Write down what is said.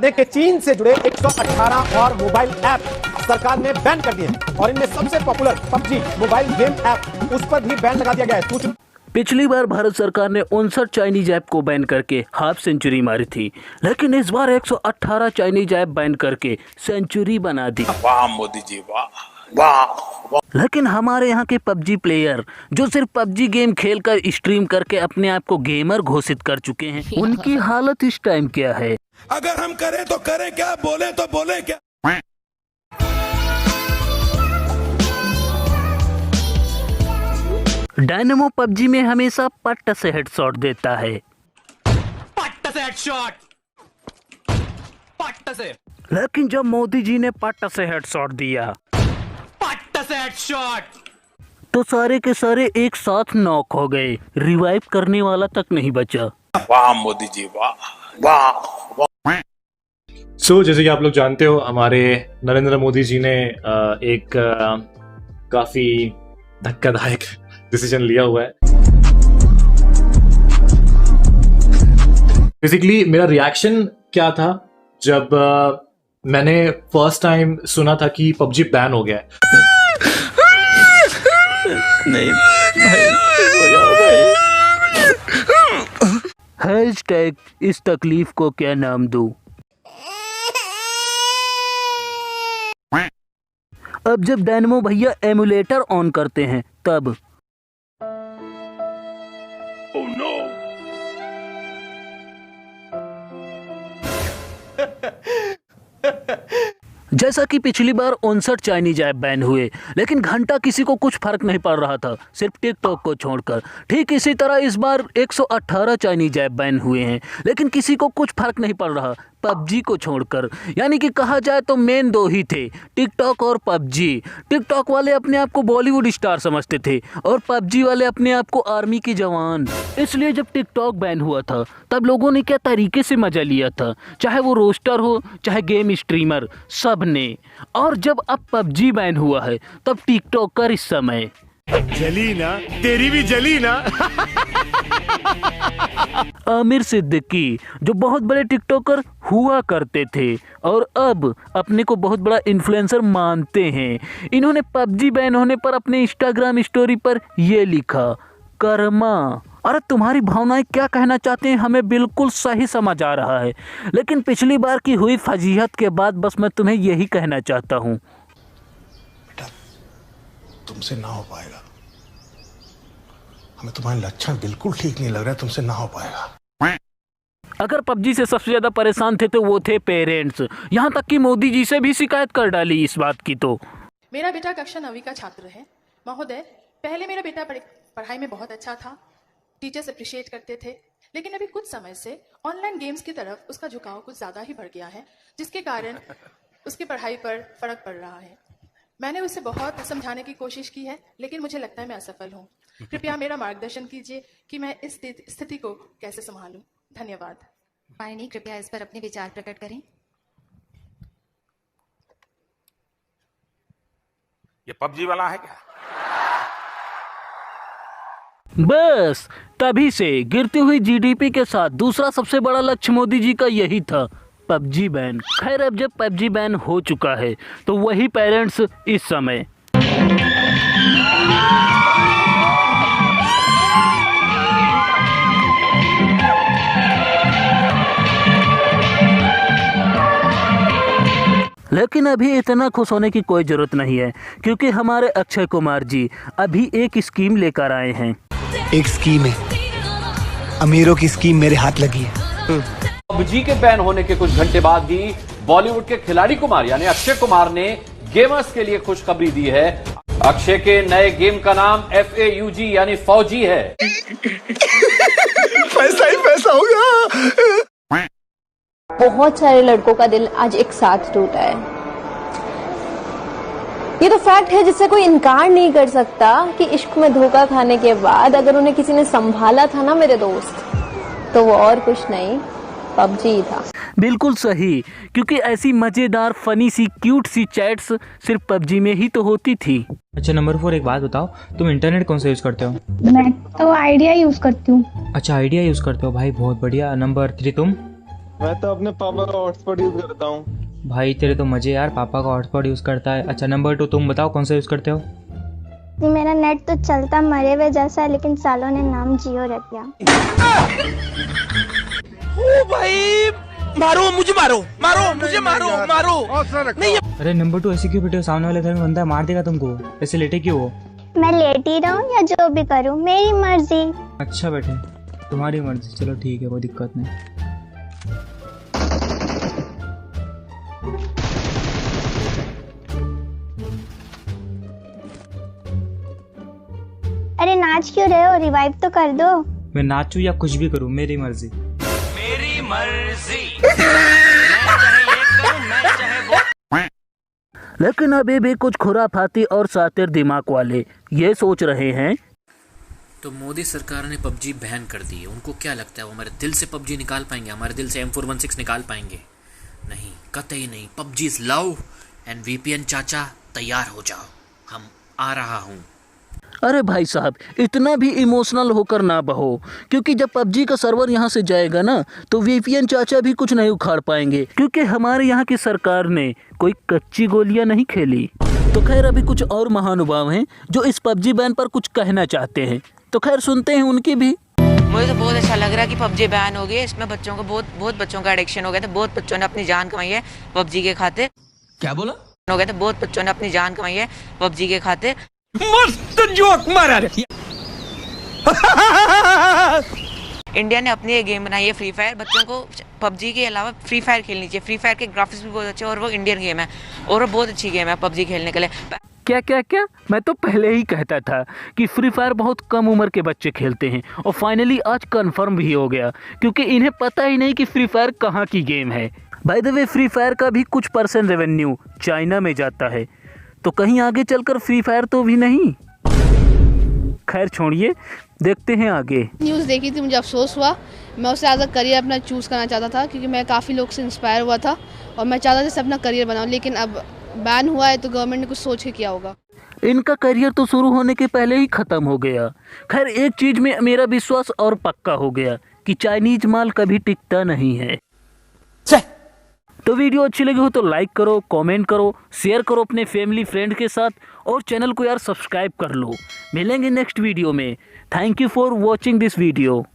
देखिए, चीन से जुड़े 118 और मोबाइल ऐप सरकार ने बैन कर दिए हैं और इनमें सबसे popular PUBG mobile game app, उस पर भी बैन लगा दिया गया है। पिछली बार भारत सरकार ने 59 चाइनीज ऐप को बैन करके हाफ सेंचुरी मारी थी, लेकिन इस बार 118 चाइनीज ऐप बैन करके सेंचुरी बना दी। वाह मोदी जी, वाह वाह। लेकिन हमारे यहाँ के पबजी प्लेयर जो सिर्फ पबजी गेम खेलकर स्ट्रीम करके अपने आप को गेमर घोषित कर चुके हैं, उनकी हालत इस टाइम क्या है? अगर हम करें तो करें क्या, बोले तो बोले क्या। डायनेमो पबजी में हमेशा पट्ट से हेडशॉट देता है, पट्ट से हेडशॉट, पट्ट से। लेकिन जब मोदी जी ने पट्ट से हेडशॉट दिया, पट्ट से हेडशॉट, तो सारे के सारे एक साथ नॉक हो गए, रिवाइव करने वाला तक नहीं बचा। वाह मोदी जी, वाह वाह। जैसे कि आप लोग जानते हो, हमारे नरेंद्र मोदी जी ने एक काफी धक्कादायक डिसीजन लिया हुआ है। बेसिकली मेरा रिएक्शन क्या था जब मैंने फर्स्ट टाइम सुना था कि पबजी बैन हो गया है। नहीं हैशटैग इस तकलीफ को क्या नाम दूं? अब जब डायनेमो भैया एमुलेटर ऑन करते हैं तब जैसा कि पिछली बार 59 चाइनीज ऐप बैन हुए, लेकिन घंटा किसी को कुछ फर्क नहीं पड़ रहा था, सिर्फ टिकटॉक को छोड़कर। ठीक इसी तरह इस बार 118 चाइनीज ऐप बैन हुए हैं, लेकिन किसी को कुछ फर्क नहीं पड़ रहा पबजी को छोड़कर। यानी कि कहा जाए तो मेन दो ही थे, टिकटॉक और पबजी। टिकटॉक वाले अपने आप को बॉलीवुड स्टार समझते थे और पबजी वाले अपने आप को आर्मी के जवान। इसलिए जब टिकटॉक बैन हुआ था तब लोगों ने क्या तरीके से मजा लिया था, चाहे वो रोस्टर हो चाहे गेम स्ट्रीमर, सब ने। और जब अब पबजी बैन हुआ है तब टिकटॉकर इस समय जली ना, तेरी भी जली ना। आमिर सिद्दीकी जो बहुत बड़े टिकटॉकर हुआ करते थे और अब अपने को बहुत बड़ा इन्फ्लुएंसर मानते हैं, इन्होंने पबजी बैन होने पर अपने इंस्टाग्राम स्टोरी पर ये लिखा, कर्मा। अरे तुम्हारी भावनाएं क्या कहना चाहते हैं हमें बिल्कुल सही समझ आ रहा है, लेकिन पिछली बार की हुई फजीहत के बाद बस मैं तुम्हें यही कहना चाहता हूँ, बेटा तुमसे ना हो पाएगा। हमें तुम्हारे लक्षण बिल्कुल ठीक नहीं लग रहा है, तुमसे ना हो पाएगा। अगर पबजी से सबसे ज्यादा परेशान थे तो वो थे पेरेंट्स, यहाँ तक कि मोदी जी से भी शिकायत कर डाली इस बात की। तो मेरा बेटा कक्षा 9वीं का छात्र है। महोदय, पहले मेरा बेटा पढ़ाई में बहुत अच्छा था, टीचर्स अप्रिशिएट करते थे, लेकिन अभी कुछ समय से ऑनलाइन गेम्स की तरफ उसका झुकाव कुछ ज़्यादा ही बढ़ गया है, जिसके कारण उसकी पढ़ाई पर फर्क पड़ रहा है। मैंने उसे बहुत समझाने की कोशिश की है, लेकिन मुझे लगता है मैं असफल हूँ। कृपया मेरा मार्गदर्शन कीजिए कि मैं इस स्थिति को कैसे संभालूं। धन्यवाद। माननीय, कृपया इस पर अपने विचार प्रकट करें। ये पबजी वाला है क्या? बस तभी से गिरती हुई जीडीपी के साथ दूसरा सबसे बड़ा लक्ष्य मोदी जी का यही था, पबजी बैन। खैर, अब जब पबजी बैन हो चुका है तो वही पेरेंट्स इस समय लेकिन अभी इतना खुश होने की कोई जरूरत नहीं है, क्योंकि हमारे अक्षय कुमार जी अभी एक स्कीम लेकर आए हैं। एक स्कीम है, अमीरों की स्कीम मेरे हाथ लगी है। पबजी के बैन होने के कुछ घंटे बाद ही बॉलीवुड के खिलाड़ी कुमार यानी अक्षय कुमार ने गेमर्स के लिए खुशखबरी दी है। अक्षय के नए गेम का नाम FAUG यानी फौजी है। पैसा ही पैसा होगा। बहुत सारे लड़कों का दिल आज एक साथ टूटा है। ये तो फैक्ट है जिससे कोई इनकार नहीं कर सकता कि इश्क में धोखा खाने के बाद अगर उन्हें किसी ने संभाला था ना मेरे दोस्त, तो वो और कुछ नहीं, पबजी ही था। बिल्कुल सही, क्योंकि ऐसी मजेदार फनी सी क्यूट सी चैट्स सिर्फ पबजी में ही तो होती थी। अच्छा नंबर 4, एक बात बताओ, तुम इंटरनेट कौन सा यूज करते हो? मैं तो आइडिया यूज करती हूँ। अच्छा आइडिया यूज करते हो, भाई बहुत बढ़िया। नंबर 3 तुम? मैं तो अपने पापा का हॉटस्पॉट यूज करता हूँ। भाई तेरे तो मजे यार, पापा का हॉटस्पॉट यूज़ करता है। अच्छा नंबर 2 तुम बताओ कौन सा यूज़ करते हो? जी मेरा नेट तो चलता मरे हुए जैसा है, लेकिन सालों ने नाम जियो रख दिया। ओ भाई मारो मुझे, मारो मारो मुझे, मारो मारो नहीं। अरे नंबर 2 ऐसे क्यों बैठे हो? सामने वाले घर में बंदा है, मार देगा तुमको। ऐसे लेटे क्यों हो? मैं लेट ही रहूं या जो भी करूं, मेरी मर्जी। अच्छा बैठे, तुम्हारी मर्जी। चलो ठीक है, कोई दिक्कत नहीं। अरे नाच क्यों रहे हो, रिवाइव तो कर दो। मैं नाचूं या कुछ भी करूं, मेरी मर्जी। मेरी मर्जी। लेकिन अभी भी कुछ खुराफाती और सातिर दिमाग वाले ये सोच रहे हैं तो मोदी सरकार ने पबजी बैन कर दी है, उनको क्या लगता है वो हमारे दिल से पबजी निकाल पाएंगे, हमारे दिल से M416 निकाल पाएंगे? नहीं, कतई नहीं। PUBG is love and VPN चाचा तैयार हो जाओ, हम आ रहा हूँ। अरे भाई साहब, इतना भी इमोशनल होकर ना बहो, क्योंकि जब पबजी का सर्वर यहाँ से जाएगा ना तो VPN चाचा भी कुछ नहीं उखाड़ पाएंगे, क्योंकि हमारे यहाँ की सरकार ने कोई कच्ची गोलियां नहीं खेली। तो खैर अभी कुछ और महानुभाव हैं जो इस पबजी बैन पर कुछ कहना चाहते हैं, तो खैर सुनते हैं उनकी भी। मुझे तो बहुत अच्छा लग रहा है कि पबजी बैन हो गई है। इसमें बच्चों को बहुत बच्चों का एडिक्शन हो गया था, बहुत बच्चों ने अपनी जान कमाई है पबजी के खातिर। क्या बोला? हो गया था, बहुत बच्चों ने अपनी जान कमाई है पबजी के खातिर। मस्त जोक मारा रे। इंडिया ने अपनी एक गेम बनाई है फ्री फायर। बच्चों को पबजी के अलावा फ्री फायर खेलनी चाहिए। फ्री फायर के ग्राफिक्स भी बहुत अच्छे और वो इंडियन गेम है और वो बहुत अच्छी गेम है पबजी खेलने के लिए। क्या क्या क्या, मैं तो पहले ही कहता था कि फ्री फायर बहुत कम उम्र के बच्चे खेलते हैं, और फाइनली आज कंफर्म भी हो गया, क्योंकि इन्हें पता ही नहीं कि फ्री फायर कहाँ की गेम है। By the way, free fire का भी कुछ % रेवेन्यू चाइना में जाता है, तो कहीं आगे चलकर फ्री फायर तो भी नहीं। खैर छोड़िए, देखते हैं आगे। न्यूज़ देखी थी, मुझे अफसोस हुआ। मैं उससे एज अ करियर अपना चूज़ करना चाहता था, क्योंकि मैं काफ़ी लोग से इंस्पायर हुआ था और मैं चाहता था जैसे अपना करियर बनाऊं, लेकिन अब बैन हुआ है तो गवर्नमेंट ने कुछ सोच के किया होगा। इनका करियर तो शुरू होने के पहले ही खत्म हो गया। खैर एक चीज में मेरा विश्वास और पक्का हो गया कि चाइनीज माल कभी टिकता नहीं है। तो वीडियो अच्छी लगी हो तो लाइक करो, कमेंट करो, शेयर करो अपने फैमिली फ्रेंड के साथ, और चैनल को यार सब्सक्राइब कर लो। मिलेंगे नेक्स्ट वीडियो में। Thank you for watching this video.